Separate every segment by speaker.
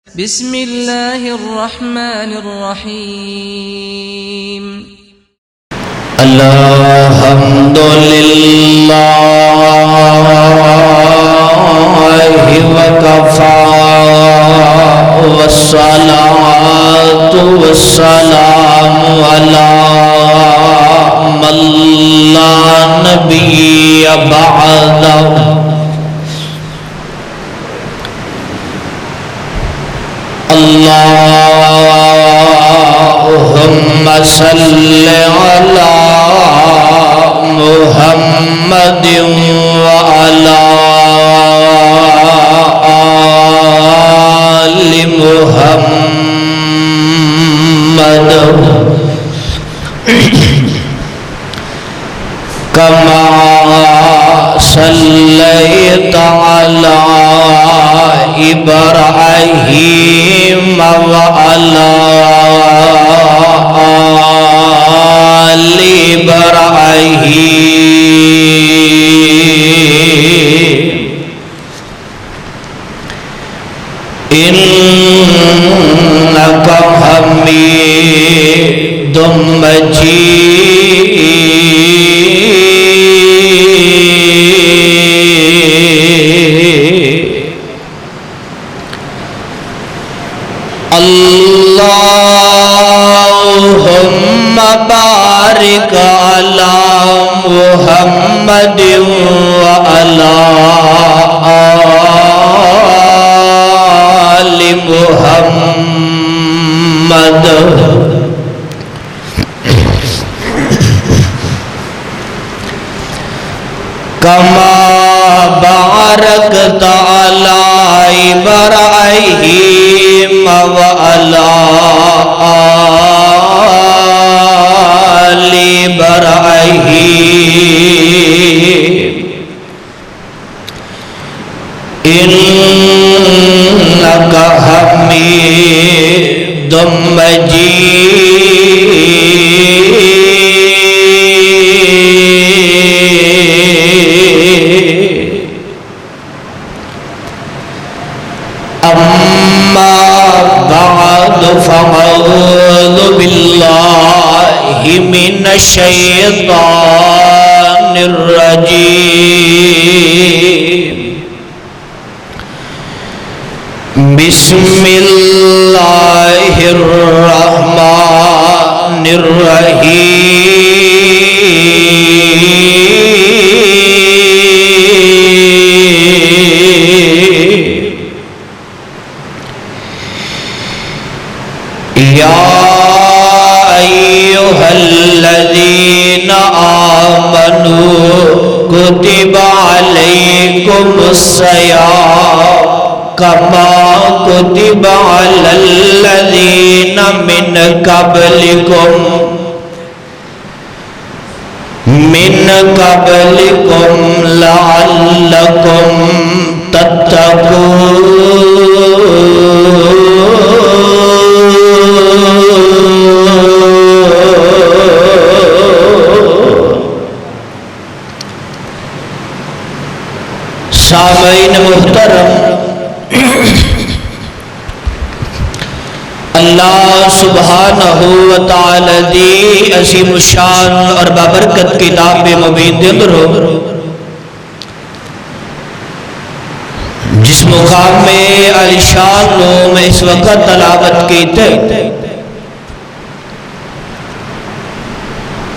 Speaker 1: بسم اللہ الرحمن الرحیم
Speaker 2: الحمدللہ وکفا والصلاة والسلام علی من لا نبی بعدہ اللہم صلی علی محمد وعلی آل محمد کما صلیت علی ابراہیم وعلی آل ابراہیم انک حمید مجید اللہم بارک علی محمد وعلی آل محمد کما بارکت علی ابراہیم وعلی آل ابراہیم انک حمید اما بعد فاعوذ باللہ من الشیطان الرجیم بسم اللہ الرحمن الرحیم یا ایہا الذین آمنوا کتب علیکم الصیام کما کتب علی الذین من قبلکم لعلکم تتقون سامعین محترم، اللہ سبحانہ وتعالی دی عظیم الشان اور بابرکت کتاب مبین دے اندر ہو جس مقام میں علی شان نو میں اس وقت تلاوت کیتے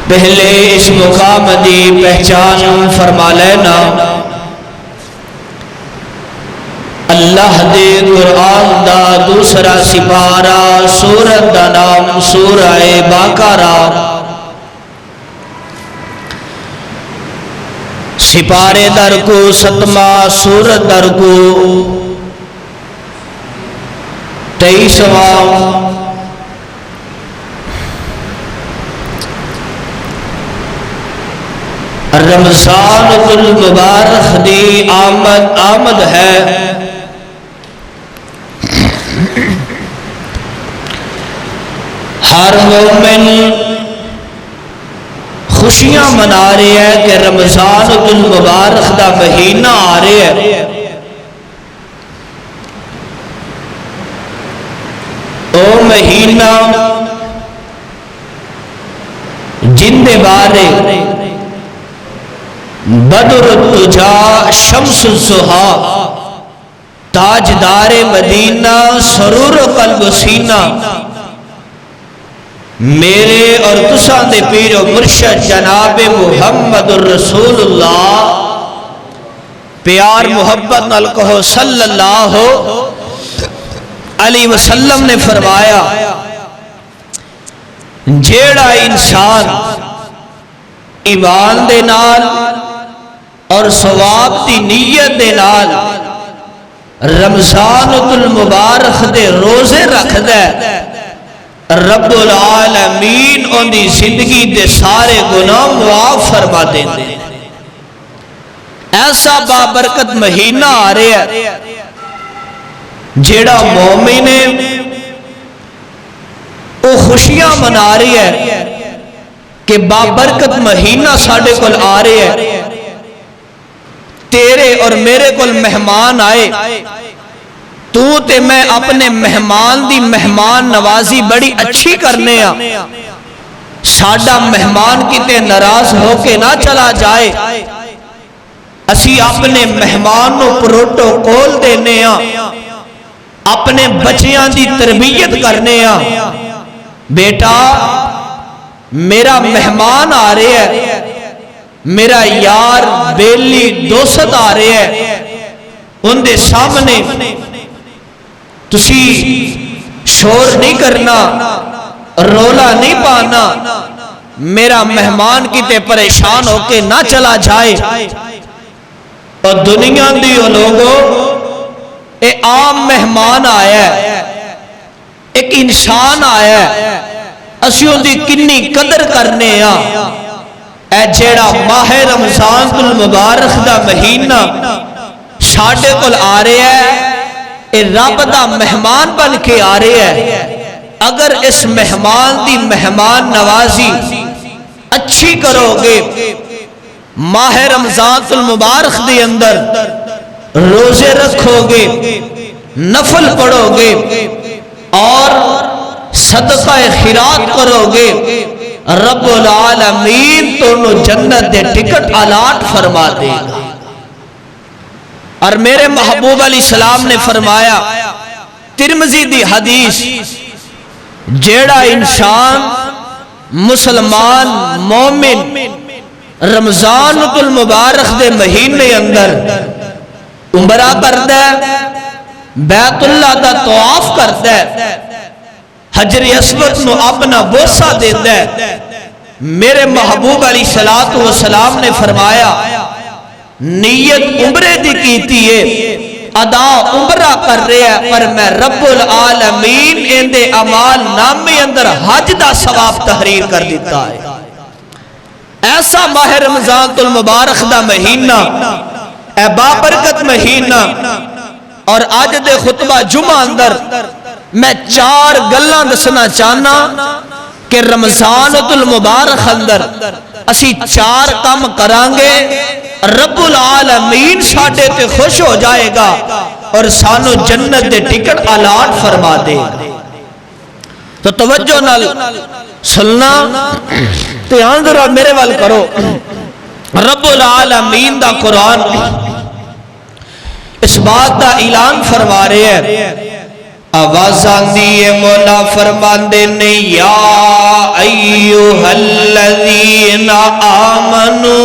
Speaker 2: پہلے اس مقام دی پہچان فرما لینا اللہ دے قرآن دا دوسرا سپارہ سورت دا نام سورہ بقرہ سپارے در کو ستمہ سورت در کو 23واں رمضان المبارک دی آمد ہے ہر مومن خوشیاں منا رہے ہیں کہ رمضان المبارک دا مہینہ آ رہے ہیں مہینہ جن دے بارے بدر الدجا شمس الضحا تاجدار مدینہ سرور قلب و سینہ میرے اور تساں دے پیر و مرشد جناب محمد الرسول اللہ پیار محبت نال کہو صلی اللہ علیہ وسلم نے فرمایا جیڑا انسان ایمان دے نال اور ثواب دی نیت دے نال رمضان المبارک دے روزے رکھ دے رب العالمین ان دی زندگی دے سارے گناہ معاف فرما دیں دے ایسا بابرکت مہینہ آ رہا ہے جیڑا مومن ہے وہ خوشیاں منا رہی ہے کہ بابرکت مہینہ ساڑھے کل آ رہے ہے تیرے اور میرے کل مہمان آئے تو تے میں اپنے مہمان دی مہمان نوازی بڑی اچھی کرنے ہیں ساڑھا مہمان کتے ناراض ہو کے نہ چلا جائے اسی اپنے مہمان نو پروٹوکول دینے ہیں اپنے بچیاں دی تربیت کرنے ہیں بیٹا میرا مہمان آ رہے ہے میرا یار بیلی دوست آ رہے ہے ان دے سامنے تسی شور نہیں کرنا رولا نہیں پانا میرا مہمان کتے پریشان ہو کے نہ چلا جائے اور دنیا دیو لوگوں اے عام مہمان آیا ہے ایک انسان آیا ہے اسیوں دی کنی قدر کرنے اے جیڑا ماہ رمضان المبارک دا مہینہ ساڑھے کل آ رہے ہے اے رب دا مہمان بن کے آ رہے ہے اگر اس مہمان دی مہمان نوازی اچھی کرو گے ماہ رمضان المبارک دے اندر روزے رکھو گے نفل پڑھو گے اور صدقہ خیرات کرو گے رب العالمین تو جنت دے ٹکٹ الاٹ فرما دے گا اور میرے محبوب علیہ السلام نے فرمایا ترمذی دی حدیث جیڑا انسان مسلمان مومن رمضان المبارک دے مہینے اندر عمرہ کرتا ہے بیت اللہ دا طواف کرتا ہے حجر اسود نو اپنا بوسہ دیتا ہے میرے محبوب علیہ السلام نے فرمایا نیت عمرے دی کیتی ہے ادا عمرہ کر رہے ہیں پر میں رب العالمین ان دے اعمال نامے اندر حج دا ثواب تحریر کر دیتا ہے ایسا ماہ رمضان المبارک دا مہینہ اے بابرکت مہینہ اور آج دے خطبہ جمعہ اندر میں 4 گلاں دسنا چاہنا کہ رمضان المبارک اندر اسی 4 کام کرانگے رب العالمین ساڑھے تے خوش ہو جائے گا اور سانو جنت دے ٹکٹ الاٹ فرما دے گا تو توجہ نال سننا دھیان ذرا میرے وال کرو رب العالمین دا قرآن اس بات دا اعلان فرما رہے ہیں آوازاں دیئے مولا فرماندے نے یا ایوہ الذین آمنوا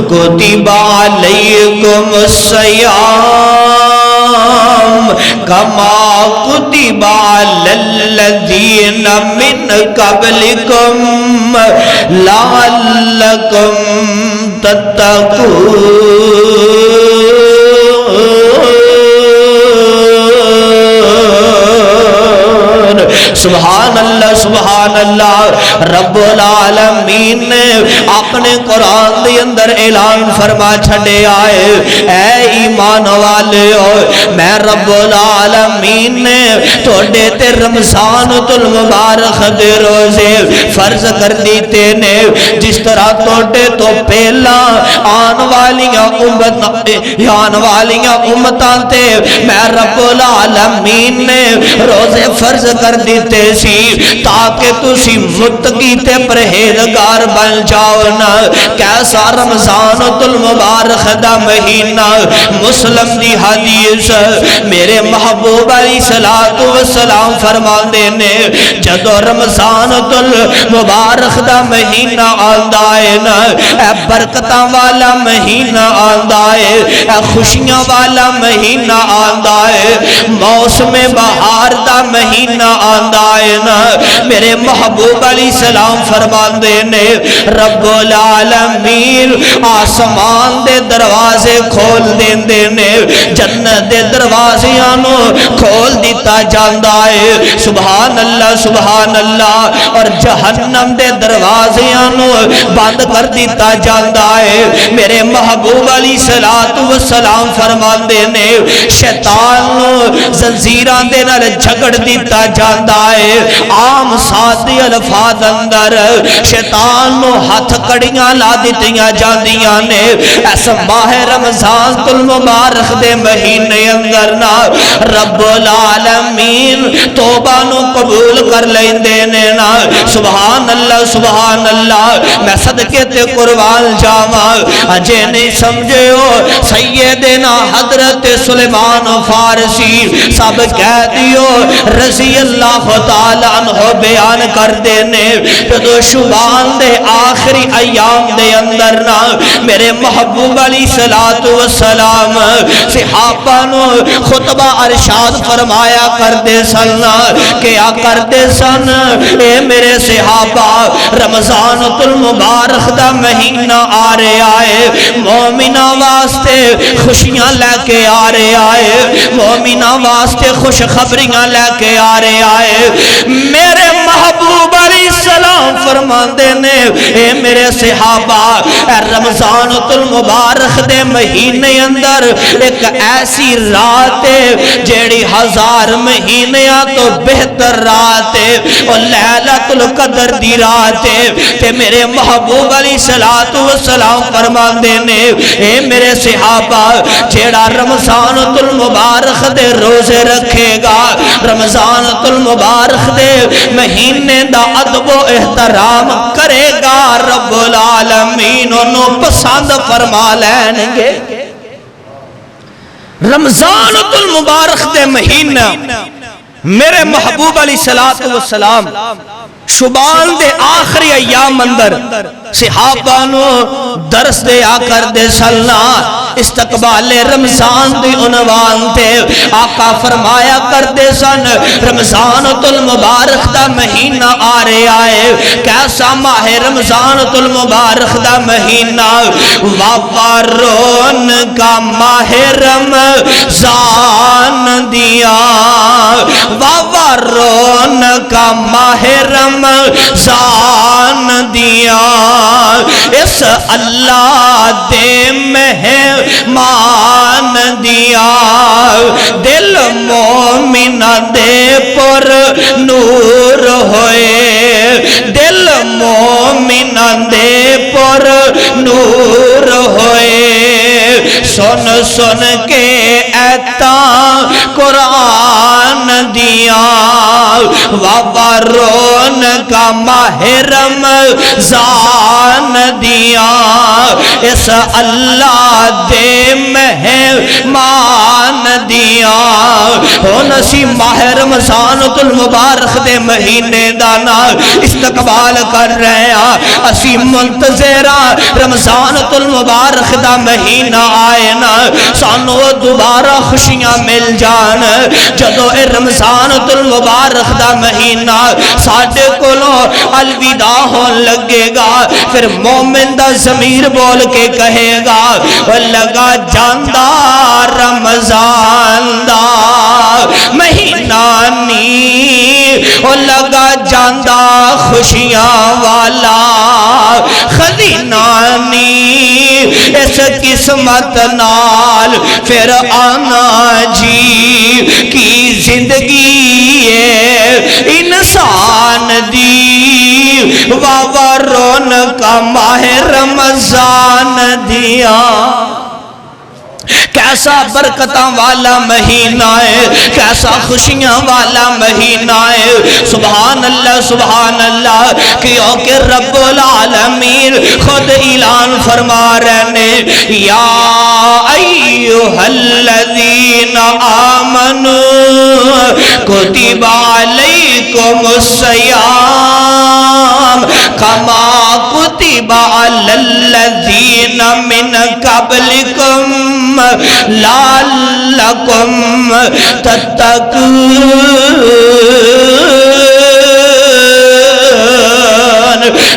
Speaker 2: کتب علیکم الصیام کما کتب علی الذین من قبلکم لعلکم تتقون سبحان اللہ رب العالمین نے اپنے قرآن دے اندر اعلان فرما چھڑے آئے اے ایمان والے ہو میں رب العالمین نے توڑے تے رمضان المبارک دے روزے فرض کر دیتے نے جس طرح توڑے تو پہلا آن والیاں امتاں تے میں رب العالمین نے روزے فرض کر دیتے سی تاکہ تسی متقی تے پرہیزگار بن جاؤ نا کیسا رمضان المبارک دا مہینہ مسلم دی حدیث میرے محبوب علیہ السلام فرماندے نے جدو رمضان المبارک دا مہینہ آندا ہے نا اے برکتاں والا مہینہ آندا ہے اے خوشیاں والا مہینہ آندا ہے موسم بہار دا مہینہ آندا ہے نا میرے محبوب علیہ السلام فرماندے نے رب العالمین آسمان دے دروازے کھول دیندے نے جنت دے دروازیاں نو کھول دیتا جاندا ہے سبحان اللہ اور جہنم دے دروازیاں نو بند کر دیتا جاندا ہے میرے محبوب علیہ السلام فرماندے نے شیطان نو زنجیراں دے نال جھگڑ دیتا جاندا ہے عام سادے الفاظ اندر شیطان نو ہاتھ کڑیاں لا دتیاں جاندیاں نے اس ماہ رمضان المبارک دے مہینے اندر نا رب العالمین توبہ نو قبول کر لیندے نے نا سبحان اللہ میں صدقے تے قربان جاواں اجے نہیں سمجھو سیدنا حضرت سلیمان فارسی سب کہہ دیو رضی اللہ تعالی عنہ بیان کر دینے تو شبان دے آخری ایام دے اندر نا میرے محبوب علیہ السلام صحابہ نو خطبہ ارشاد فرمایا کر دے سن کیا کر دے سن اے میرے صحابہ رمضان المبارک دا مہینہ آ رہے آئے مومنہ واسطے خوشیاں لے کے آ رہے آئے مومنہ واسطے خوش خبریاں لے کے آ رہے آئے میرے محبوب علیہ السلام فرماندے نے اے میرے صحابہ اے رمضان المبارک دے مہینے اندر ایک ایسی رات ہے جیڑی 1000 مہینیاں تو بہتر رات ہے اور لیلۃ القدر دی رات ہے تے میرے محبوب علیہ السلام فرماندے نے اے میرے صحابہ جیڑا رمضان المبارک دے روزے رکھے گا رمضان المبارک دے مہینے دا ادب و احترام کرے گا رب العالمین انہوں پسند فرما لین گے رمضان المبارک دے مہینہ میرے محبوب علیہ السلام شبان دے آخری ایام اندر صحابہ نو درس دے آکر دے سلنا استقبال رمضان دی عنوان تے آقا فرمایا کر دے سن رمضان المبارک دا مہینہ آ رہے آئے کیسا ماہ رمضان المبارک دا مہینہ وابارون کا ماہ رمضان دیا وابارون کا ماہ رمضان دیا اس اللہ دے مہمان دیا دل مومن دے پر نور ہوئے دل مومن دے پر نور ہوئے سن سن کے ایتا قرآن دیا وابارون کا ماہ رمضان دیا اس اللہ دے مہمان دیا ہون اسی ماہ رمضان المبارک دے مہینے دانا استقبال کر رہے ہیں اسی منتظرہ رمضان المبارک دا مہینہ آئے نا سانو دوبارہ خوشیاں مل جان جدو اے رمضان المبارک دا مہینہ ساڑھے کولوں الوداع ہون لگے گا پھر مومن دا ضمیر بول کے کہے گا لگا جاندہ رمضان دا مہینہ نی لگا جاندہ خوشیاں والا خزینہ نی اس قسمت نال پھر آنا جی کی زندگی انسان دی واہ رونق ماہ رمضان دیا کیسا برکتاں والا مہینہ ہے کیسا خوشیاں والا مہینہ ہے سبحان اللہ کیونکہ رب العالمین خود اعلان فرما رہے ہیں یا ایھا الذین آمنوا کتب علیکم الصیام کما کتب علی الذین من قبلکم لعلکم تتقون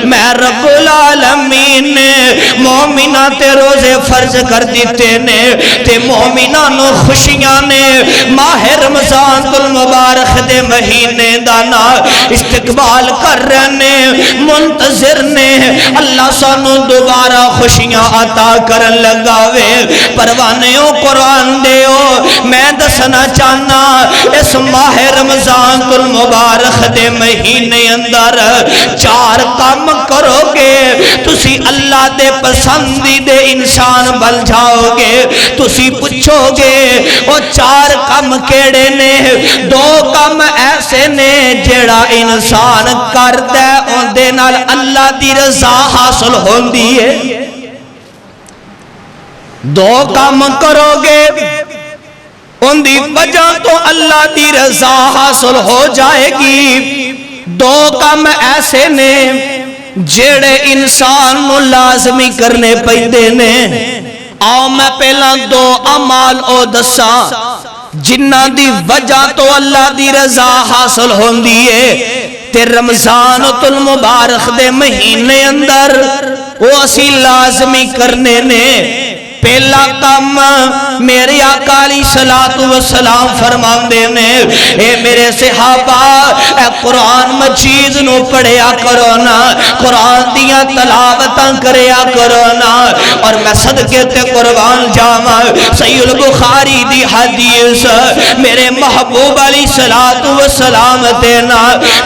Speaker 2: میں رب العالمین نے مومنہ تے روزے فرض کر دیتے نے تے مومنہ نو خوشیاں نے ماہ رمضان المبارک دے مہینے دانا استقبال کر رہنے منتظر نے اللہ سانو دوبارہ خوشیاں عطا کرن لگاوے پروانیوں قرآن دیو میں دسنا چاہنا اس ماہ رمضان المبارک دے مہینے اندر 4 کام کرو گے تسی اللہ دے پسندیدے انسان بن جاؤ گے تسی پوچھو گے وہ 4 کام کیڑے نے 2 کام ایسے نے جیڑا انسان کردا ہے اون دے نال اللہ دی رضا حاصل ہوندی ہے 2 کام کرو گے ان دی وجہ تو اللہ دی رضا حاصل ہو جائے گی 2 کام ایسے نے جیڑے انسان نو لازمی کرنے پیندے نے آؤ میں پہلا 2 اعمال او دساں جنہ دی وجہ تو اللہ دی رضا حاصل ہوندی ہے تے رمضان المبارک دے مہینے اندر وہ اسی لازمی کرنے نے پہلا کام میرے آقا علیہ السلام فرماندے نے اے میرے صحابہ اے قرآن مجید نو پڑھیا کرو نا قرآن دیاں تلاوتاں کریا کرو نا اور میں صدقے تے قربان جاواں صحیح البخاری دی حدیث میرے محبوب علیہ السلام تے نا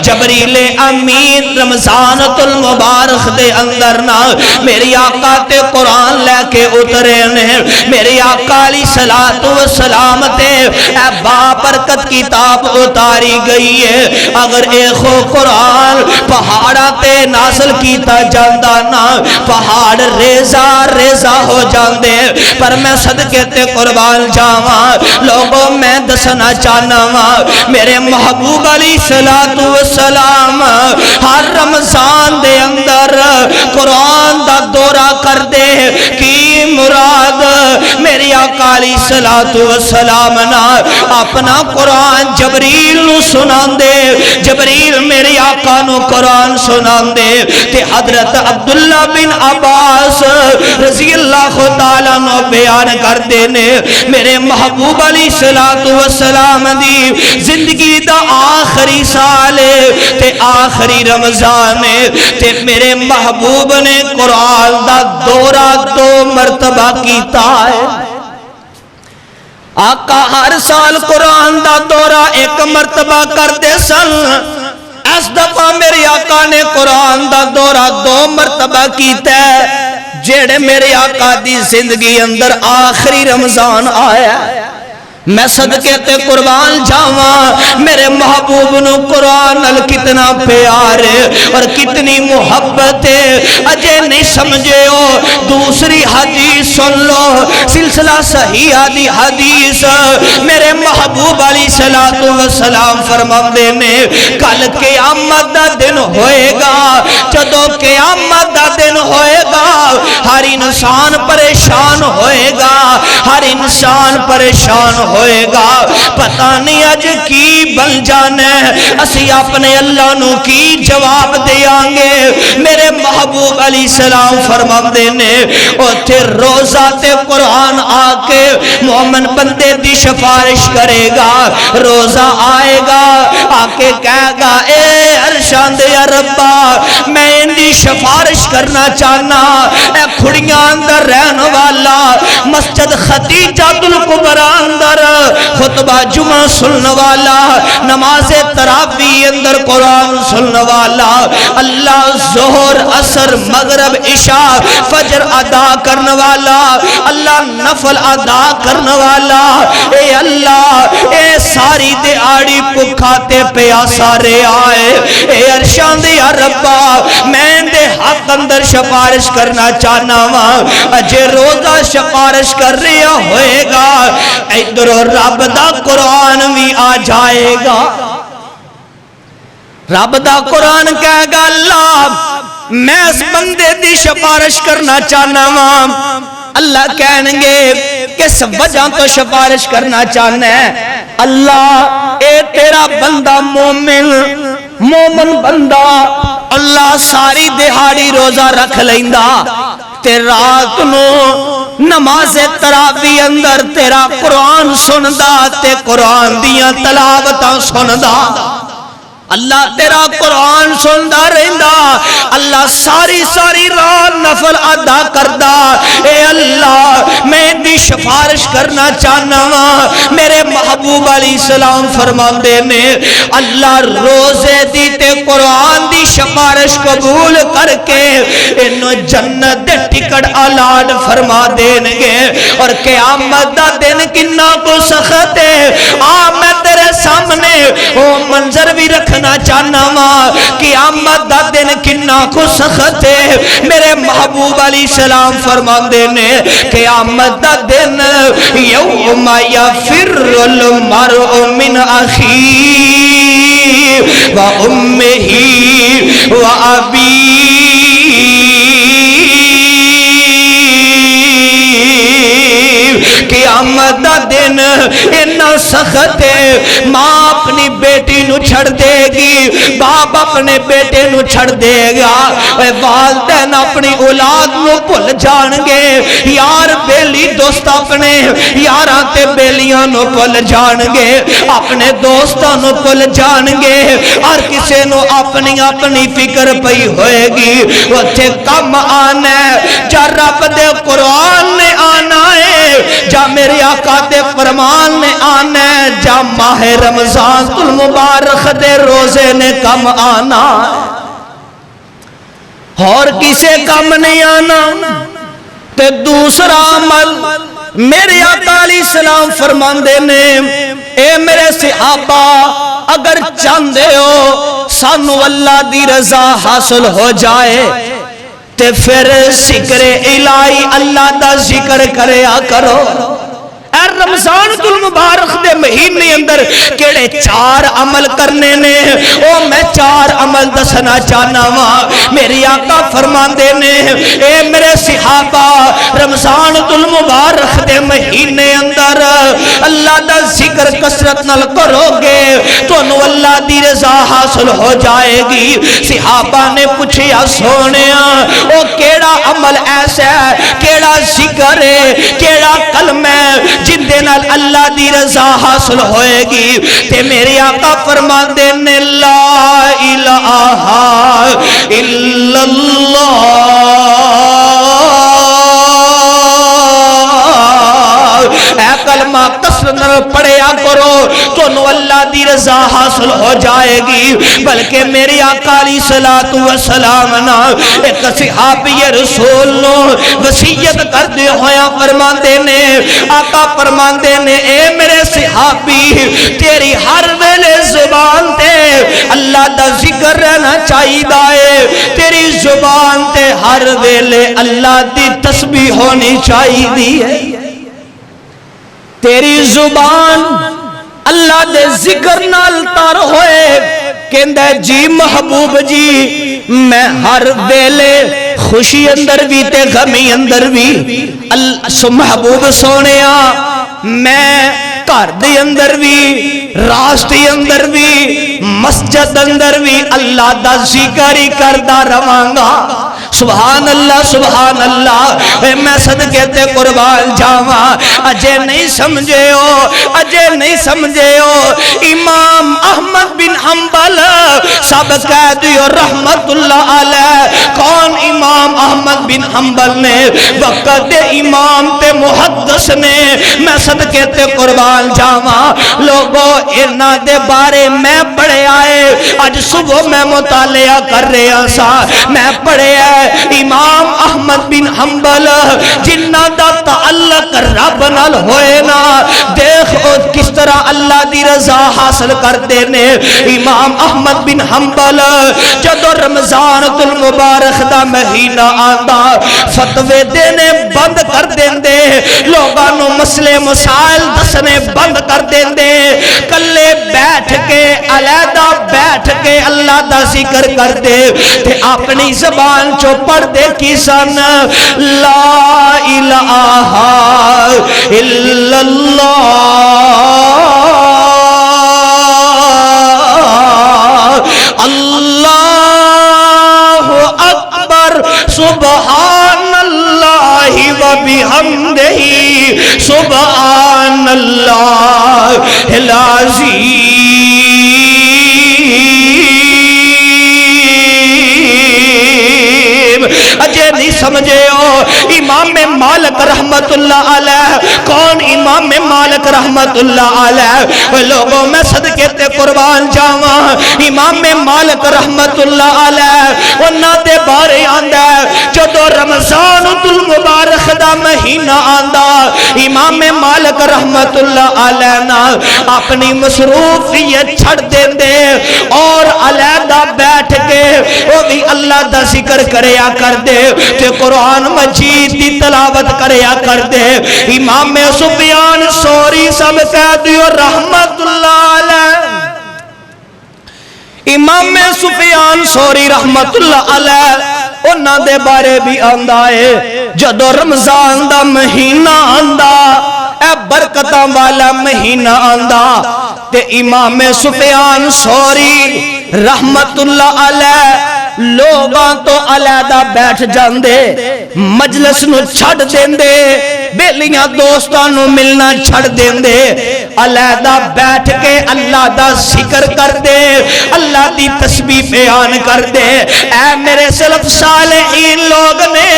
Speaker 2: جبریل امین رمضان المبارک دے اندر نا میری آقا تے قرآن لے کے اترے میرے آقا علیہ السلام تے اے بابرکت کتاب اتاری گئی ہے اگر ایک قرآن پہاڑا تے نازل کیتا جاندہ نا پہاڑ ریزہ ہو جاندے پر میں صدقے تے قربان جاواں لوگوں میں دسنا چاہنا میرے محبوب علیہ السلام ہر رمضان دے اندر قرآن دا دورہ کر دے کی مراد میری آقا علیہ السلام نا اپنا قرآن جبریل نو سنان دے جبریل میری آقا نو قرآن سنان دے تے حضرت عبداللہ بن عباس رضی اللہ تعالیٰ نو بیان کر دینے میرے محبوب علیہ السلام دی زندگی دا آخری سال تے آخری رمضان تے میرے محبوب نے قرآن دا دورہ 2 مرتبہ کیتا ہے آقا ہر سال قرآن دا دورہ 1 مرتبہ کر دے سن اس دفعہ میرے آقا نے قرآن دا دورہ 2 مرتبہ کیتا ہے جیڑے میرے آقا دی زندگی اندر آخری رمضان آیا میں صدقے تے قربان جاواں میرے محبوب نو قرآن نال کتنا پیار اور کتنی محبت اجے نہیں سمجھے ہو دوسری حدیث سن لو سلسلہ صحیحہ دی حدیث میرے محبوب علیہ السلام فرماندے نے کل قیامت دا دن ہوئے گا جدوں قیامت دا دن ہوئے گا ہر انسان پریشان ہوئے گا ہر انسان پریشان ہوئے گا پتہ نہیں اج کی بن جانا ہے اسی اپنے اللہ نو کی جواب دیاں گے میرے محبوب علیہ السلام فرماندے نے اوتھے روزہ تے قرآن آ کے مومن بندے دی سفارش کرے گا روزہ آئے گا آ کے کہے گا اے عرشاں دے ربا میں ان دی سفارش کرنا چاہنا اے کھڑیاں اندر رہن والا مسجد خدیجہ الکبریٰ اندر خطبہ جمعہ سننے والا، نماز تراویح اندر قرآن سننے والا، اللہ ظہر عصر مغرب عشاء فجر ادا کرنے والا، اللہ نفل ادا کرنے والا، اے اللہ اے ساری دیہاڑی بھکھا تے پیاسا رے آئے، اے عرشاں دیا ربا میں دے حق اندر سفارش کرنا چاہنا ہاں، اجے روزہ سفارش کر رہا ہوئے گا ادھر رب دا قرآن بھی آ جائے گا، رب دا قرآن کہے گا اللہ میں اس بندے دی سفارش کرنا چاہنا ہاں، اللہ کہیں گے کس وجہ تو سفارش کرنا چاہنا ہے؟ اللہ اے تیرا بندہ مومن بندہ اللہ ساری دہاڑی روزہ رکھ لیندا تے رات نو نماز تراویح اندر تیرا قرآن سندا تے قرآن دیاں تلاوتاں سندا، اللہ تیرا قرآن سندا رہندا، اللہ ساری رات نفل ادا کردا، اے اللہ میں دی سفارش کرنا چاہنا ہاں، میرے محبوب علیہ السلام فرماندے نے اللہ روزے دی تے قرآن دی سفارش قبول کر کے انو جنت دے ٹکٹ الاٹ فرما دین گے، اور قیامت دا دن کنا کو سخت ہے، میں تیرے سامنے وہ منظر بھی رکھنا چاہنا ہاں، قیامت دا دن کنا کو سخت ہے، میرے محبوب علیہ السلام فرماندے نے قیامت دا دن یوم یفر المرء من اخیہ و امہ و ابیہ، قیامت دا دن اتنا سخت ہے، ماں اپنی بیٹی نو چھڑ دے گی، باپ اپنے بیٹے نو چھڑ دے گا، والدین اپنی اولاد نو بھول جان گے، یار بیلی دوست اپنے یاراں تے بیلیاں نو بھول جان گے، اپنے دوستاں نو بھول جان گے، ہر کسے نو اپنی فکر پئی ہوئے گی، اوتھے کم آنا ہے جا رب دے قرآن نے آنا ہے، جا میرے آقا دے فرمان نے آنا ہے، جا ماہ رمضان المبارک دے روزے نے کم آنا اور کسے کم نہیں آنا، تے دوسرا عمل میرے آقا علیہ السلام فرماندے نے اے میرے صحابہ اگر چاندے ہو سانو اللہ دی رضا حاصل ہو جائے تے پھر ذکر الہی اللہ دا ذکر کریا کرو، اے رمضان المبارک دے مہینے اندر کیڑے 4 عمل کرنے نے، او میں 4 عمل دسنا چاہنا ہاں، میری آقا فرماندے نے اے میرے صحابہ رمضان المبارک دے مہینے اندر اللہ دا ذکر کثرت نال کرو گے تو انو اللہ دی رضا حاصل ہو جائے گی۔ صحابہ نے پوچھیا سونیا او کیڑا عمل ایسا ہے، کیڑا ذکر ہے، کیڑا کلمہ ہے جن دے نال اللہ دی رضا حاصل ہوئے گی؟ تے میرے آقا فرماندے نے لا الہ الا اللہ، اے کلمہ کثرت پڑھیا کرو تو اللہ دی رضا حاصل ہو جائے گی۔ بلکہ میری آقا علیہ الصلوۃ والسلام نا ایک صحابی رسول نو وصیت کردے ہویا فرماندے نے، آقا فرماندے نے اے میرے صحابی تیری ہر ویلے زبان تے اللہ دا ذکر رہنا چاہیے، تیری زبان تے ہر ویلے اللہ دی تسبیح ہونی چاہیے، تیری زبان اللہ دے ذکر نال تر ہوئے، کہندہ جی محبوب جی میں ہر ویلے خوشی اندر بھی تے غمی اندر بھی محبوب سونیا میں گھر دے اندر بھی راستے اندر بھی مسجد اندر بھی اللہ دا ذکر ہی کردا رہانگا۔ سبحان اللہ سبحان اللہ، میں صدقے تے قربان جاواں، اجے نہیں سمجھے ہو، اجے نہیں سمجھے ہو، امام احمد بن حنبل سب کہہ دیو رحمت اللہ علیہ، کون امام احمد احمد بن حنبل نے وقت دے امام تے محدث نے میں صدقے تے قربان جاواں لوگوں انہاں دے بارے میں پڑھے آئے اج صبح میں مطالعہ کر رہا سا میں پڑھے امام احمد بن حنبل جنہ دا تعلق رب نال ہوئے نا دیکھ کس طرح اللہ دی رضا حاصل کر دینے امام احمد بن حنبل جدو رمضان المبارک دا مہینہ آندا فتوے دینے بند کر دیندے لوگاں نو مسئلے مسائل دسنے بند کر دیندے کلے بیٹھ کے علیحدہ بیٹھ کے اللہ دا ذکر کر دے تے اپنی زبان چو پڑھ دے کی سن لا الہ الا اللہ اللہ اکبر سبحان اللہ و بحمدہ سبحان اللہ العظیم اجے نہیں سمجھے ہو امام مالک رحمت اللہ علیہ کون امام مالک رحمت اللہ علیہ لوگوں میں صدقے تے قربان جاواں امام مالک رحمت اللہ علیہ انہاں دے بارے آندا جدو رمضان المبارک دا مہینہ آندا امام مالک رحمت اللہ علیہ نا اپنی مصروفیت چھڑ دیندے اور علیحدہ بیٹھ کے وہ بھی اللہ دا ذکر کریا کر دے تے قرآن مجید دی تلاوت کریا کر دے امام سفیان ثوری سب کہہ دیو رحمت اللہ علیہ امام سفیان ثوری رحمت اللہ علیہ انہاں دے بارے بھی آندا ہے جدو رمضان دا مہینہ آندا اے برکتاں والا مہینہ آندا تے امام سفیان ثوری رحمت اللہ علیہ لوگاں تو علیحدہ بیٹھ جاندے مجلس نو چھڑ دیندے بیلیاں دوستاں نو ملنا چھڑ دیندے علیحدہ بیٹھ کے اللہ دا ذکر کر دے اللہ دی تسبیح بیان کر دے اے میرے سلف صالحین لوگ نے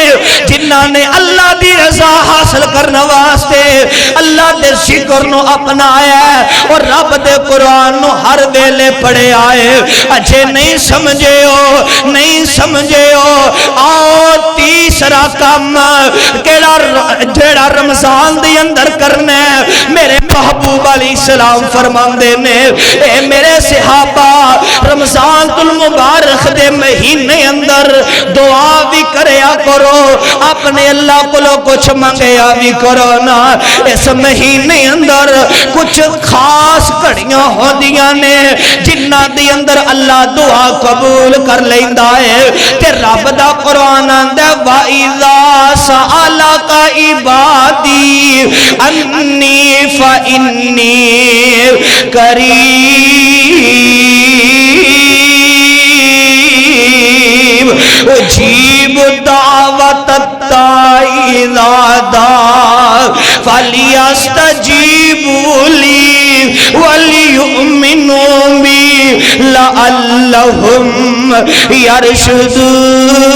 Speaker 2: جنہاں نے اللہ دی رضا حاصل کرنے واسطے اللہ دے ذکر نو اپنایا اور رب دے قرآن نو ہر ویلے پڑھے آئے اجے نہیں سمجھے ہو نہیں سمجھے ہو آؤ تیسرا کام جیڑا رمضان دی اندر کرنا ہے میرے محبوب علیہ السلام فرماندے نے اے میرے صحابہ رمضان المبارک دے مہینے اندر دعا بھی کریا کرو اپنے اللہ کو کچھ منگیا بھی کرو نا اس مہینے اندر کچھ خاص گھڑیاں ہوندیاں نے جنہ دی اندر اللہ دعا قبول کر لیندا ہے تے رب دا قرآن آندا وَإِذَا سَأَلَكَ عِبَادِي أَنِّي فَإِنِّي قَرِيبٌ أُجِيبُ دَعْوَةَ الدَّاعِ إِذَا دَعَانِ فَلْيَسْتَجِيبُوا لِي وَلْيُؤْمِنُوا بِي لَعَلَّهُمْ يَرْشُدُونَ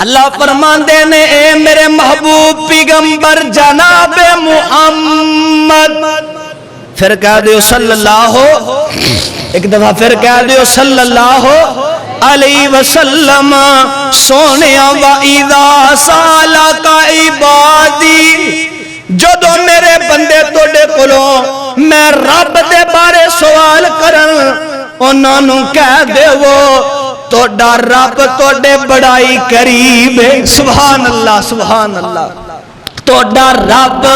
Speaker 2: اللہ فرماندے نے اے میرے محبوب پیغمبر جناب محمد پھر کہہ دیو صلی اللہ ایک دفعہ پھر کہہ دیو صلی اللہ علیہ وسلم سونیا وَإِذَا سَأَلَكَ عِبَادِي جدو میرے بندے توڑے کلو میں رب دے بارے سوال کرن انہوں نے کہہ دے وہ توڑا رب توڑے بڑائی قریب ہے سبحان اللہ سبحان اللہ توڑا رب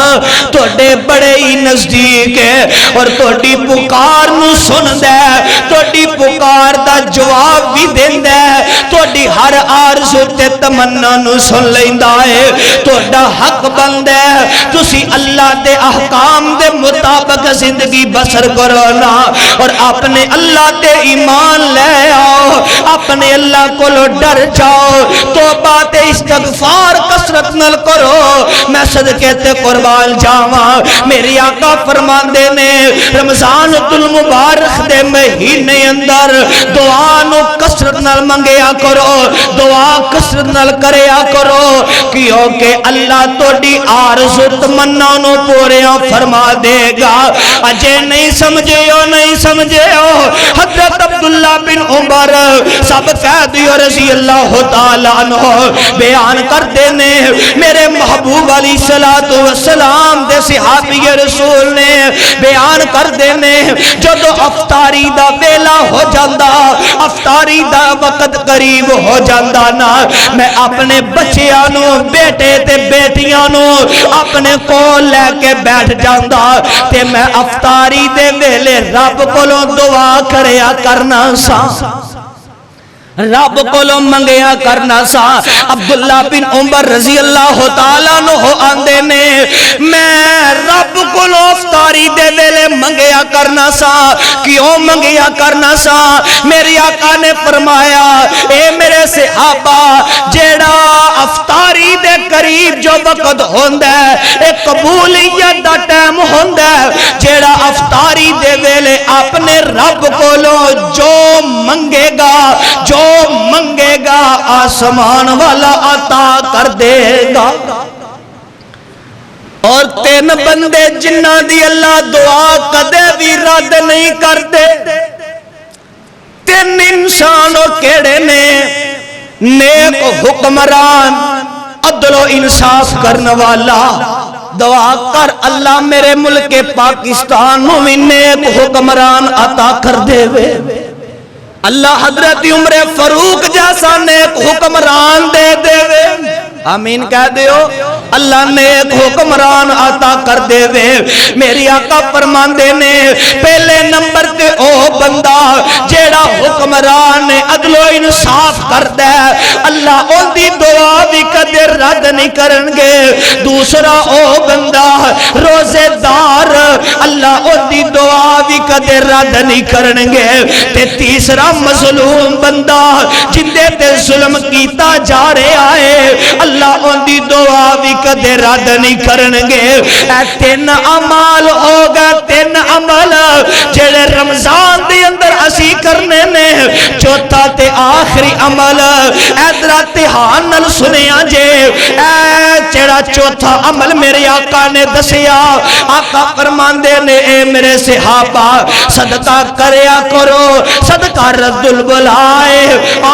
Speaker 2: توڑے بڑے ہی نزدیک ہے اور توڑی پکار نو سن دے توڑی پکار دا جواب بھی دیندا ہے، تہاڈی ہر آرزو تے تمنا نو سن لیندا ہے۔ تہاڈا حق بندا ہے تسی اللہ دے احکام دے مطابق زندگی بسر کرو نا، اور اپنے اللہ تے ایمان لے آؤ، اپنے اللہ کو ڈر جاؤ، توبہ تے استغفار کثرت نال کرو۔ میں صدقے تے قربان جاواں، میری آقا فرماندے نے رمضان المبارک دے مہینے اندر دعا نو کثرت نال منگیا کرو، دعا کثرت نال کریا کرو، کیونکہ اللہ تہاڈی آرزو تمنا نو پوریا فرما دے گا۔ اجے نہیں سمجھے ہو حضرت عبداللہ بن عمر سب کہہ دیو رضی اللہ تعالیٰ عنہ بیان کر دینے، میرے محبوب علیہ السلام دے صحابی رسول نے بیان کر دینے، جدو افطاری دا ویلا ہو جاندہ، افطاری دا وقت قریب ہو جاندہ نا، میں اپنے بچیانو بیٹے تے بیٹیانو اپنے کول لے کے بیٹھ جاندہ، تے میں افطاری دے ویلے رب کولوں دعا کریا کرنا سا، رب کولوں منگیا کرنا سا۔ عبداللہ بن عمر رضی اللہ تعالیٰ عنہ آندے نے میں رب کولوں افطاری دے ویلے منگیا کرنا سا، کیوں منگیا کرنا سا؟ میری آقا نے فرمایا اے میرے صحابہ، جیڑا افطاری دے قریب جو وقت ہوندہ ہے ایک قبولیت دا ٹائم ہوندہ ہے، جیڑا افطاری دے ویلے اپنے رب کولوں جو منگے گا آسمان والا عطا کر دے گا۔ اور تین بندے جنہ دی اللہ دعا کدے بھی رد نہیں کرتے، تین انسانوں کیڑے نے؟ نیک حکمران، عدل و انصاف کرنے والا، دعا کر اللہ میرے ملک پاکستان میں نیک حکمران عطا کر دے وے۔ اللہ حضرت عمر فاروق جیسا نیک حکمران دے دے وے، آمین کہہ دیو، اللہ نیک حکمران عطا کر دے وے۔ میری آقا فرماندے نے پہلے نمبر تے او بندہ جیڑا حکمران عدل و انصاف کردہ ہے، اللہ ان دی دعا بھی کدے رد نہیں کرنگے۔ دوسرا او بندہ روزے دار، اللہ ان دی دعا بھی کدے رد نہیں کرنگے۔ تے تیسرا مظلوم بندہ جندے تے ظلم کیتا جا رہے آئے، اللہ ان دی دعا بھی کدے رد نہیں کرنگے۔ اے تین عمال ہو گئے، تین عمل جڑے رمضان دی اندر اسی کرنے نے۔ چوتھا تے آخری عمل ادرا تہان نل سنیا جے، اے جڑا چوتھا عمل میرے آقا نے دسیا، آقا فرماندے نے اے میرے صحابہ صدقہ کریا کرو، صدقہ رد البلائے،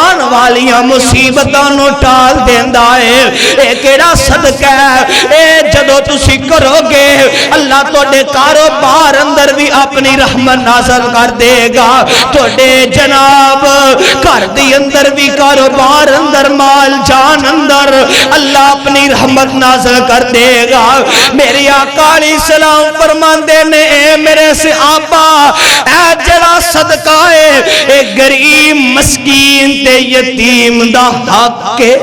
Speaker 2: آن والیاں مصیبتاں نو ٹال دیندا ہے۔ اے کیڑا صدقہ ہے؟ اے جدو تسی کرو گے اللہ توڑے کاروبار اندر بھی اپنی رحمت نازل کر دے گا، توڑے جناب گھر دی اندر بھی کاروبار اندر مال جان اندر اللہ اپنی رحمت نازل کر دے گا۔ میری آقا علیہ السلام فرماندے نے اے میرے صحابہ، اے جڑا صدقہ ہے اے غریب مسکین تے یتیم دا حق ہے،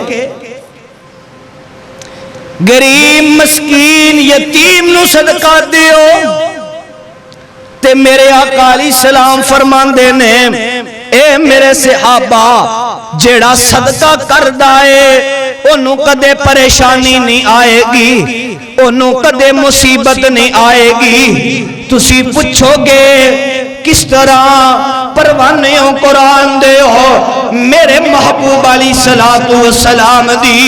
Speaker 2: غریب مسکین یتیم نو صدقہ دیو۔ تے میرے آقا علیہ السلام فرماندے نے اے میرے صحابہ، جیڑا صدقہ کردہ ہے انہوں کدے پریشانی نہیں آئے گی، انہوں کدے مصیبت نہیں آئے گی۔ تسی پوچھو گے کس طرح؟ پروانیوں قرآن دے ہو، میرے محبوب علیہ السلام دی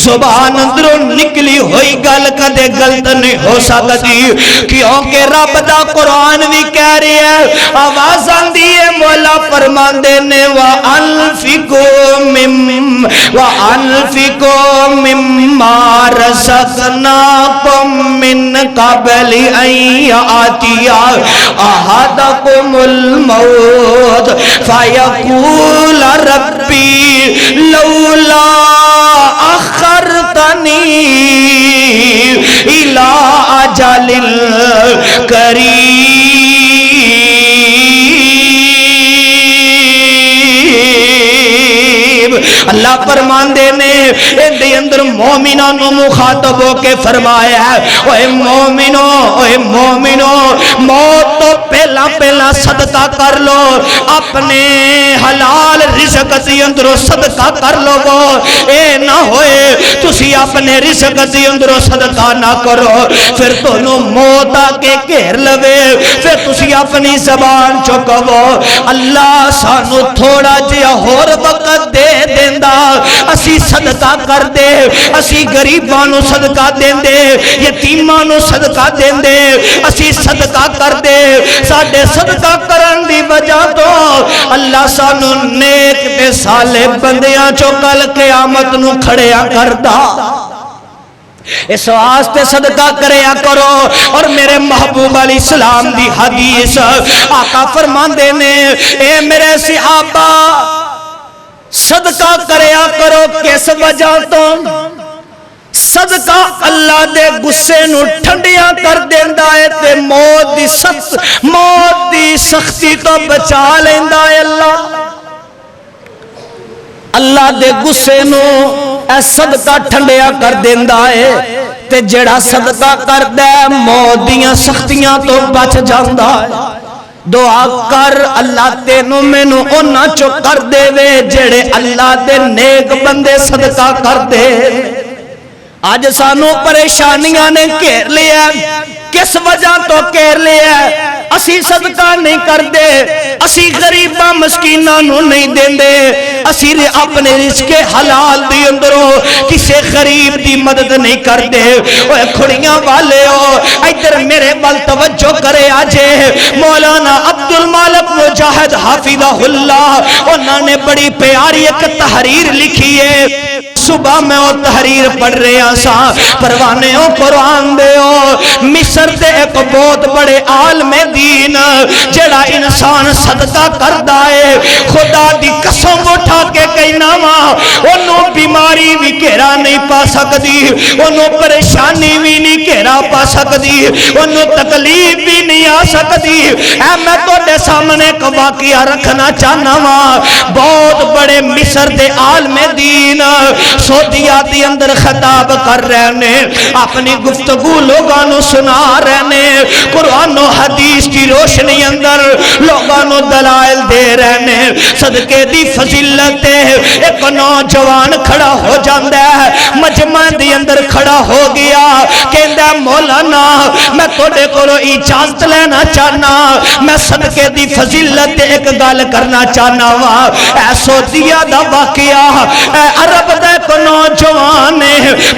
Speaker 2: زبان اندروں نکلی ہوئی گل کدے غلط نہیں ہو سکتی، کیونکہ رب دا قرآن بھی کہہ رہی ہے، آواز آندی ہے مولا فرماندے نے وَأَنفِقُوا مِمَّا رَزَقْنَاكُم مِّن قَبْلِ أَن يَأْتِيَ أَحَدَكُمُ الْمَوْتُ فَيَقُولَ رَبِّي لَوْلَا أَخَّرْتَنِي إِلَىٰ أَجَلٍ قَرِيبٍ اللہ فرماندے نے اندے اندر مومناں نو مخاطب ہو کے فرمایا اے مومنو موت تو پہلا پہلا صدقہ کر لو اپنے حلال رزق دی اندروں صدقہ کر لو اے نہ ہوئے تسی اپنے رزق دی اندروں صدقہ نہ کرو پھر تانوں موت آ کے گھیر لوے پھر تسی اپنی زبان چکو اللہ سانو تھوڑا جہا ہور وقت دے دیندا اسی صدقہ کر دے اسی غریباں نو صدقہ دین دے یتیماں نو صدقہ دین دے اسی صدقہ کر دے ساڈے صدقہ کرن دی وجہ تو اللہ سانو نیک تے صالح بندیاں چوں کل قیامت نو کھڑیا کردا اس واسطے صدقہ کریا کرو اور میرے محبوب علیہ السلام دی حدیث آقا فرماندے نے اے میرے صحابہ صدقہ کریا کرو کس وجہ تو صدقہ اللہ دے غصے نو ٹھنڈیاں کر دیندا ہے تے موت دی سختی تو بچا لیندا ہے اللہ دے غصے نو اے صدقہ ٹھنڈیا کر دیندا ہے تے جڑا صدقہ کردا ہے موت دیاں سختیاں تو بچ جاندا ہے دعا کر اللہ تینوں مینوں انہاں چوں کر دے وے جڑے اللہ دے نیک بندے صدقہ کر دے آج سانو پریشانیاں نے گھیر لیا کس وجہ تو گھیر لیا اسی صدقہ نہیں کر دے اسی غریباں مسکیناں نو نہیں دین دے اسی اپنے رزق حلال دی اندروں کسے غریب دی مدد نہیں کر دے اوے کھڑیاں والے ہو ادھر میرے بل توجہ کرے آجے مولانا عبدالمالک مجاہد حافظہ اللہ انہوں نے بڑی پیاری ایک تحریر لکھی ہے صبح میں وہ تحریر پڑھ رہے سا پروانے ہو قرآن دے ہو مصر دے ایک بہت بڑے عالم دین جڑا انسان صدقہ کردہ ہے خدا دی قسم اٹھا کے کہنا انہوں بیماری بھی گھیرا نہیں پا سکتی انہوں پریشانی بھی نہیں گھیرا پا سکتی انہوں تکلیف بھی نہیں آ سکتی اے میں تو دے سامنے ایک واقعہ رکھنا چاہنا بہت بڑے مصر دے عالم دین سعودیہ دی اندر خطاب کر رہنے اپنی گفتگو لوگانو سنا رہنے قرآن و حدیث کی روشنی اندر لوگانو دلائل دے رہنے صدقے دی فضیلت ایک نوجوان کھڑا ہو جاندہ ہے مجمع دی اندر کھڑا ہو گیا کہندہ مولانا میں توڑے کو اجازت لینا چاہنا میں صدقے دی فضیلت ایک گال کرنا چاہنا اے سعودیہ دا واقعہ اے عرب دا کو نوجوان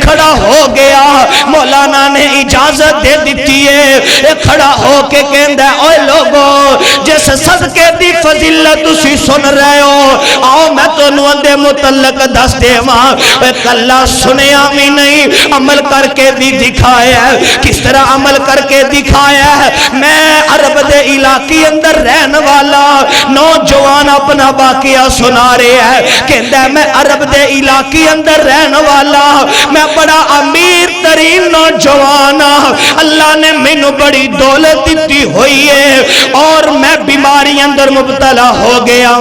Speaker 2: کھڑا ہو گیا مولانا نے اجازت دے دیتی ہے کھڑا ہو کے کہندہ اوے لوگو جس صدقے دی فضیلت اسی سن رہے ہو آؤ میں تو نوندے متعلق دس دے کلا سنیا بھی نہیں عمل کر کے بھی دکھایا ہے کس طرح عمل کر کے دکھایا ہے میں عرب دے علاقی اندر رہن والا نوجوان اپنا واقعہ سنا رہے ہیں کہندہ میں عرب دے علاقی اندر رہن والا میں بڑا امیر ترین نوجوان اللہ نے مینوں بڑی دولت دیتی ہوئی ہے اور میں بیماری اندر مبتلا ہو گیا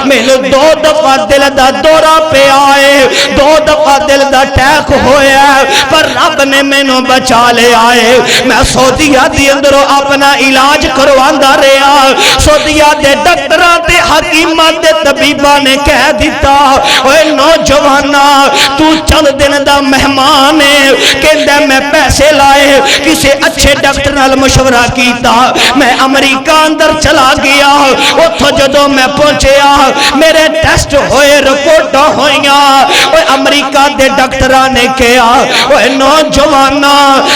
Speaker 2: مینوں 2 دفعہ دل دا دورہ پہ آئے 2 دفعہ دل دا ٹیک ہویا پر رب نے مینوں بچا لے آئے میں سعودیہ دی اندر اپنا علاج کرواندہ رہا سعودیہ دے ڈاکٹراں تے حکیماں تے طبیباں نے کہہ دیتا اوے نوجوانا تو چند دن دا مہمان ہے کہندہ میں پیسے لائے کسی اچھے ڈاکٹر نال مشورہ کیتا میں امریکہ اندر چلا گیا اتھو جدو میں پہنچیا میرے ٹیسٹ ہوئے رپورٹاں ہوئیاں اوے امریکہ دے ڈاکٹران نے کہا اوے نوجوانا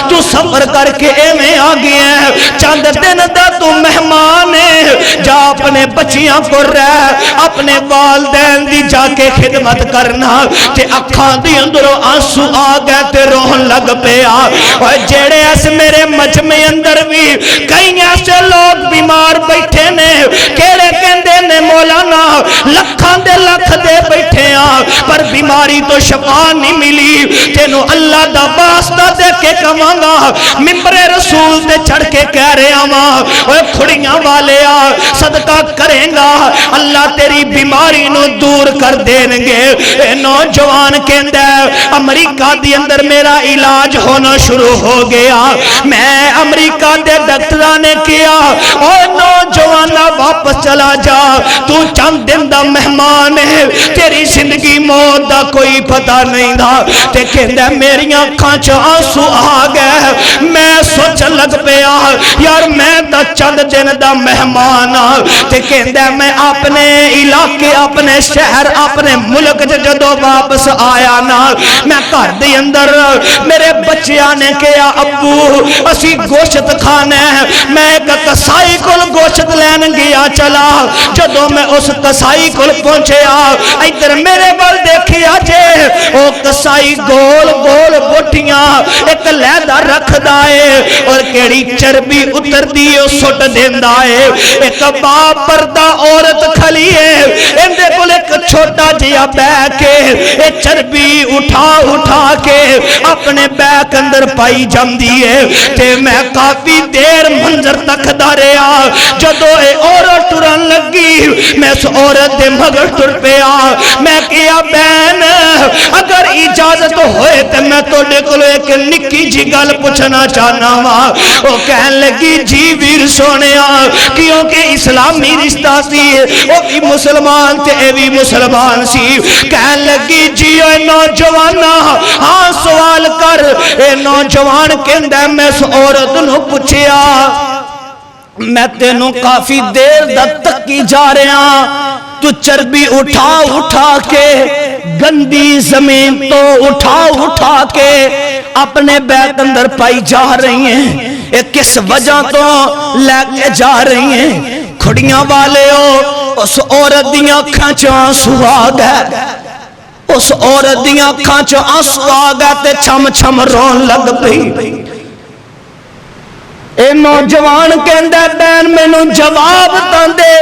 Speaker 2: تو سفر کر کے میں آ گیا چند دن دا تو مہمان ہے جا اپنے بچیاں کو رہ اپنے والدین دی جا کے خدمت کرنا تے اکھاں دی اندروں آنسو آ گئے تے روحن لگ پیا اور جیڑے ایسے میرے مجمع اندر بھی کئی ایسے لوگ بیمار بیٹھے نے کیڑے کہندے نے مولانا لکھاں دے لکھ دے بیٹھے پر بیماری تو شفا نہیں ملی تینوں اللہ دا واسطہ دے کے کہاں ممبر رسول تے چڑھ کے کہہ رہے اوے کھڑیاں والے صدقہ کریں گا اللہ تیری بیماری نو دور کر دیں گے. اے نوجوان کہندا امریکہ دی اندر میرا علاج ہونا شروع ہو گیا. میں امریکہ دے ڈاکٹراں نے کیا او نوجوانا واپس چلا جا, تو چند دن دا مہمان ہے, تیری زندگی موت دا کوئی پتہ نہیں تھا. تے کہندا میری اکھاں چ آنسو آ گئے. میں سوچن لگ پیا یار میں تا چند دن دا مہمان ہاں. تے کہندا میں اپنے علاقے اپنے شہر اپنے ملک جدوں واپس آیا نا میں گھر دے اندر میرے بچیاں نے کہا ابو اسی گوشت کھانا ہے. میں ایک کسائی کول گوشت لین گیا چلا. جدوں میں اس کسائی کول پہنچیا ادھر میرے ول دیکھیا جے او کسائی گول گول بوٹیاں ایک لہدا رکھدا ہے اور کیڑی چربی اتر دی او سٹ دیندا ہے. ایک با پردہ عورت کھلی ہے اندے کول ایک چھوٹا جیا بیگ کے اے چربی اٹھا اٹھا کے اپنے بیگ اندر پائی جاندی ہے. تے میں کافی دیر منظر تکدا رہیا. جدوں اے عورت ٹرن لگی میں اس عورت دے مگر ٹر پیا. میں کہیا بہن اگر اجازت ہوئے تے میں تواڈے کول ایک نکی جی گل پوچھنا چاہنا وا. او کہن لگی جی ویر سونیا کیونکہ اسلامی رشتہ سی او بھی مسلمان تے اے بھی مسلمان سی. کہن لگی جی اے نوجوانا ہاں سوال کر. اے نوجوان کہندا میں اس عورت نو پوچھیا میں تینوں کافی دیر تک کی جا رہا تو چربی اٹھا اٹھا کے گندی زمین تو اٹھا اٹھا کے اپنے بیت اندر پائی جا رہی ہیں. یہ کس وجہ تو لے کے جا رہی ہیں. کھڑیاں والے ہو اس عورت دیاں اکھاں چ آنسو آ گئے. اس عورت دیاں اکھاں چ آنسو آ گئے تے چھم چھم رون لگ پئی. اے نوجوان کہندا بہن مینوں جواب تاں دے.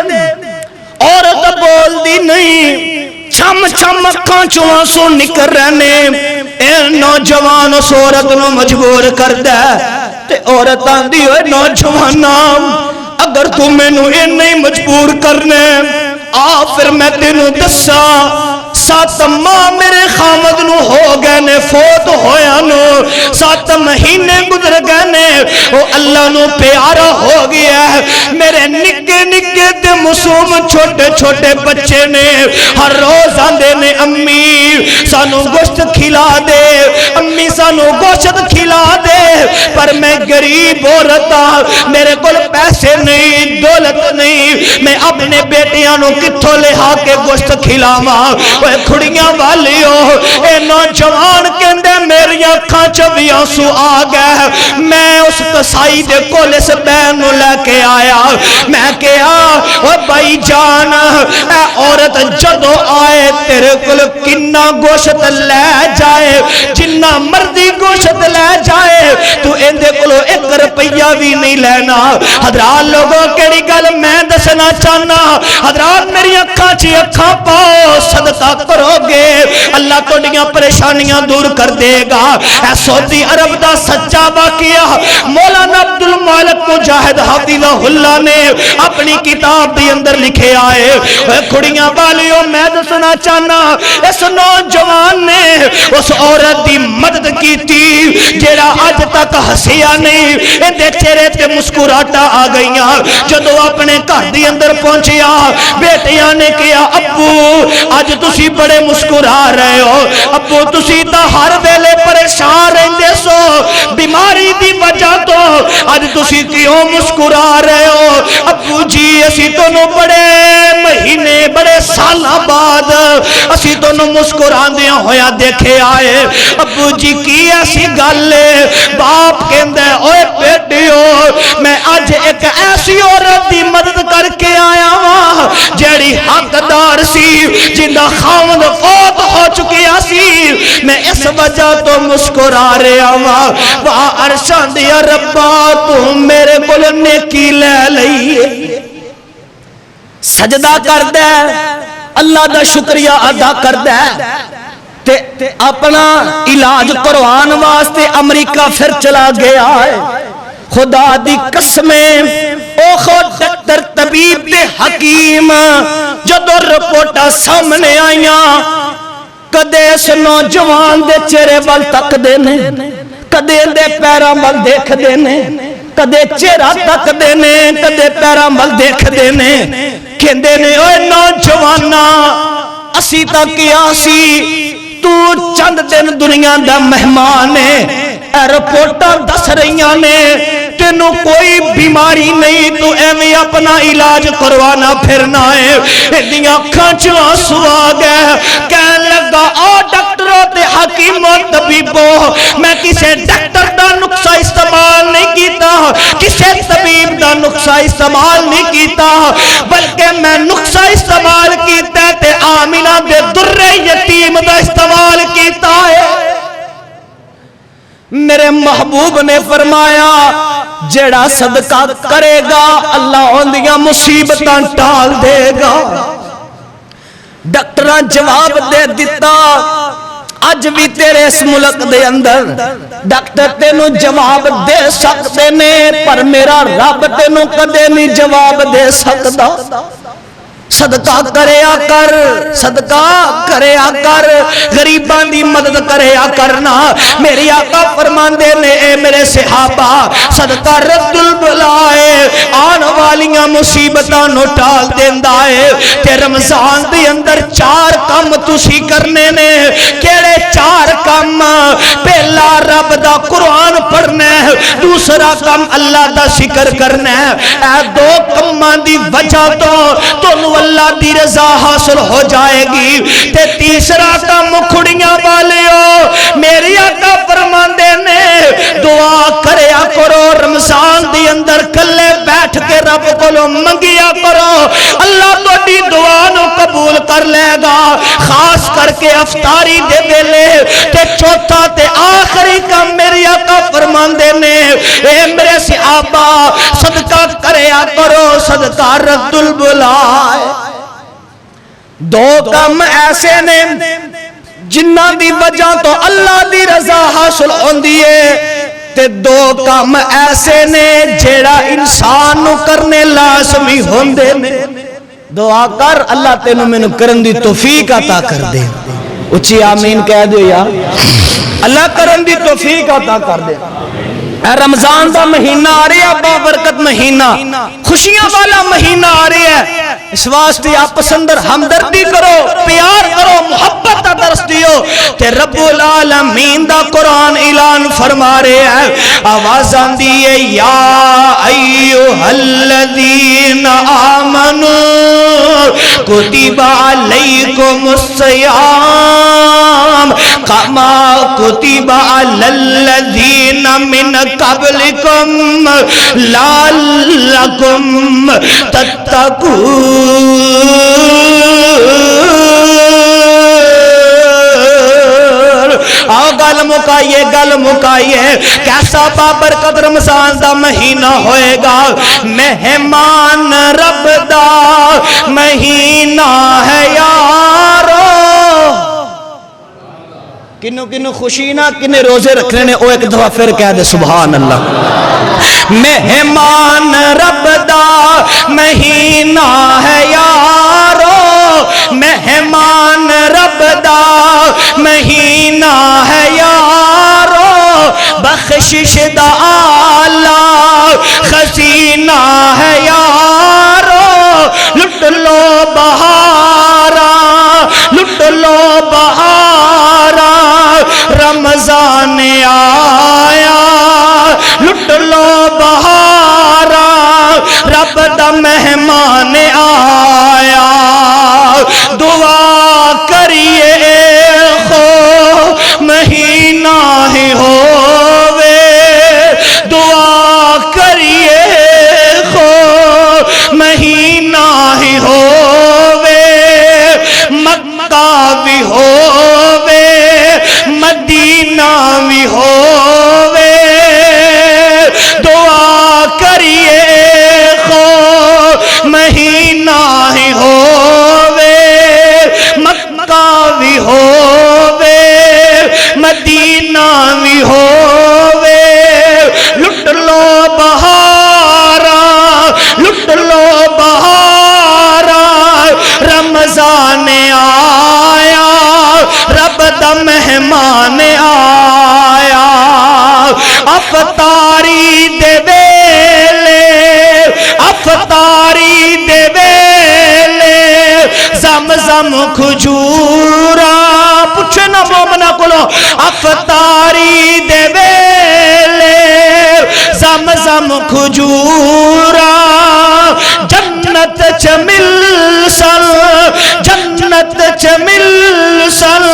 Speaker 2: عورت بول دی نہیں چھم چھم اکھاں چوں آنسو نکل رہنے. اے نوجوان اس عورت نو مجبور کردا تے عورت آندی ہوئے نوجوانا اگر تو مینوں اے نہیں مجبور کرنے آ پھر میں تینوں دسا 7 ماہ میرے خامد نو ہو گئے نے فوت ہویا نو 7 مہینے گزر گئے نے او اللہ نو پیارا ہو گیا ہے. میرے نکے نکے تے معصوم چھوٹے چھوٹے بچے نے ہر روز آندے نے امی سانو گوشت کھلا دے امی سانو گوشت کھلا دے. پر میں غریب عورت ہاں میرے کول پیسے نہیں دولت نہیں میں اپنے بیٹیاں نو کتھوں لہا کے گوشت کھلاواں. اوے کھڑیاں والیو اے نوجوان کہندے میری اکھاں چ وی آنسو آ گئے. میں اس کسائی دے کول اس بہن نو لے کے آیا. میں کہیا او بھائی جان اے عورت جدوں آئے تیرے کول کنا گوشت لے جائے جنہ مرضی گوشت لے جائے تو اندے کولو 1 روپیہ بھی نہیں لینا. حضرات لوگوں کیڑی گل میں دسنا چاہنا حضرات میری اکھاں چ اکھاں پاؤ صدقہ کرو گے اللہ تہاڈیاں پریشانیاں دور کر دے گا. اے سعودی عرب دا سچا واقعہ مولانا عبد المالک مجاہد حفظہ اللہ نے اپنی کتاب دے اندر لکھے آئے. اے کھڑیاں والیو میں دسنا چاہنا اس نوجوان نے اس عورت دی مدد کیتی جیڑا اج تک ہسیا نہیں. اندے چہرے تے مسکراہٹاں آ گئیاں. جدوں اپنے گھر دے اندر پہنچیا بیٹیاں نے کہا ابو اج تسی بڑے مسکرا رہے ہو. ابو تسی تا ہر ویلے پریشان رہندے سو بیماری دی وجہ تو اج تسی کیوں مسکرا رہے ہو. ابو جی اسی تانوں بڑے مہینے بڑے سالاں بعد اسی تانوں مسکراندیاں ہویا دیکھے آئے. ابو جی کی ایسی گل ہے. باپ کہندا اوے بیٹیو میں اج ایک ایسی عورت دی مدد کر کے آیا ہاں جیڑی حقدار سی جندا خاوند فوت ہو چکیا سی. میں اس وجہ تو مسکرا رہا ہاں. واہ عرشاں دیا ربا تو میرے کول نیکی لے لئی. سجدہ کردا اللہ دا شکریہ ادا کردا تے اپنا علاج قرآن واسطے امریکہ پھر چلا گیا ہے. خدا دی قسمیں او خود ڈاکٹر طبیب دے حق حکیم جدو رپورٹاں سامنے آئیاں کدے اس نوجوان دے چہرے وال تکدے نے کدے دے پیراں وال دیکھدے نے کدے چہرہ تکدے نے کدے پیراں وال دیکھدے نے کہندے نے اوے نوجوانا اسی تا کیا سی تو چند دن دنیا دا مہمان ہے اے رپورٹاں دس رہیاں نے تینوں کوئی بیماری نہیں تو ایویں اپنا علاج کروانا پھرنا ہے ادیاں اکھاں چ آنسو آ گئے کہن لگا آ ڈاکٹروں تے حکیموں طبیبوں میں کسے ڈاکٹر دا نقصہ استعمال نہیں کیتا کسے طبیب دا نقصہ استعمال نہیں کیتا بلکہ میں نقصہ استعمال کیتا تے آمینہ دے در یتیم دا استعمال کیتا ہے میرے محبوب نے فرمایا جڑا صدقہ کرے گا اللہ اندیاں مصیبتاں ٹال دے گا ڈاکٹراں جواب دے دیتا اج بھی تیرے اس ملک دے اندر ڈاکٹر تینوں جواب دے سکتے نے پر میرا رب تینوں کدے نہیں جواب دے سکتا صدقہ کریا کر صدقہ کریا کر غریبان دی مدد کریا کرنا میری آقا فرماندے نے اے میرے صحابہ صدقہ رد البلائے آن والیاں مصیبتاں نو ٹال دیندا ہے تے رمضان دی اندر 4 کم تسی کرنے نے کیڑے 4 کم پہلا رب دا قرآن پڑھنا ہے دوسرا کم اللہ دا ذکر کرنا ہے اے 2 کماں دی وجہ تو اللہ دی رضا حاصل ہو جائے گی تے تیسرا کام کھڑیاں والیو میری آقا فرماندے نے دعا کریا کرو رمضان دی اندر کلے بیٹھ کے رب کولوں منگیا کرو اللہ تہاڈی دعا نو قبول کر لے گا خاص کر کے افطاری دے ویلے تے چوتھا تے آخری کام میری آقا فرماندے نے اے میرے صحابہ صدقہ کریا کرو صدقہ رد البلائے 2 کام ایسے نے جنہ دی وجہ تو اللہ دی رضا حاصل ہوندی ہے تے 2 کام ایسے نے جیڑا انسان نو کرنے لازمی ہوندے نے دعا کر اللہ تینوں مینوں کرن دی توفیق عطا کر دے اچھی آمین کہہ دو یا اللہ کرن دی توفیق عطا کر دے رمضان دا مہینہ آ رہا ہے بابرکت مہینہ خوشیاں والا مہینہ آ رہا ہے اس واسطے آپ پسندر ہمدردی کرو پیار کرو محبت دا درس دیو تے رب العالمین دا قرآن اعلان فرما رہے ہیں آواز آندی ہے یا ایوہ الذین آمنوا کتب علیکم الصیام کما کتب علی الذین من قبلکم لعلکم تتقون آؤ گل مکائیے کیسا بابرکت رمضان دا مہینہ ہوئے گا مہمان رب دا مہینہ ہے یارو کنو کنو خوشی نہ کنے روزے رکھنے نے او ایک دفعہ پھر کہہ دے سبحان اللہ مہمان رب دا مہینہ ہے یارو مہمان رب دا مہینہ ہے یارو بخشش دا آلہ خزینہ ہے یارو لٹ لو بہارا لٹ لو بہارا رمضان آیا لٹ لو بہارا رب دا مہمان آیا دعا کریے خو مہینہ ہی ہووے دعا کریے خو مہینہ ہی ہووے مکہ بھی ہووے مدینہ بھی ہووے دعا کریے خو افطاری دے ویلے افطاری دے ویلے زمزم کھجورا پوچھے نا مومنا کولو افطاری دے ویلے زمزم کھجورا جنت چ مل سل جنت چ مل سل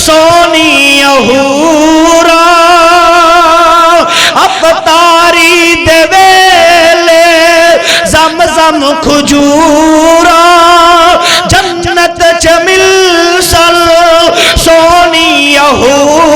Speaker 2: سونی اہورا افطاری دے ویلے زمزم کھجورا جنت چ مل سل سونی اہورا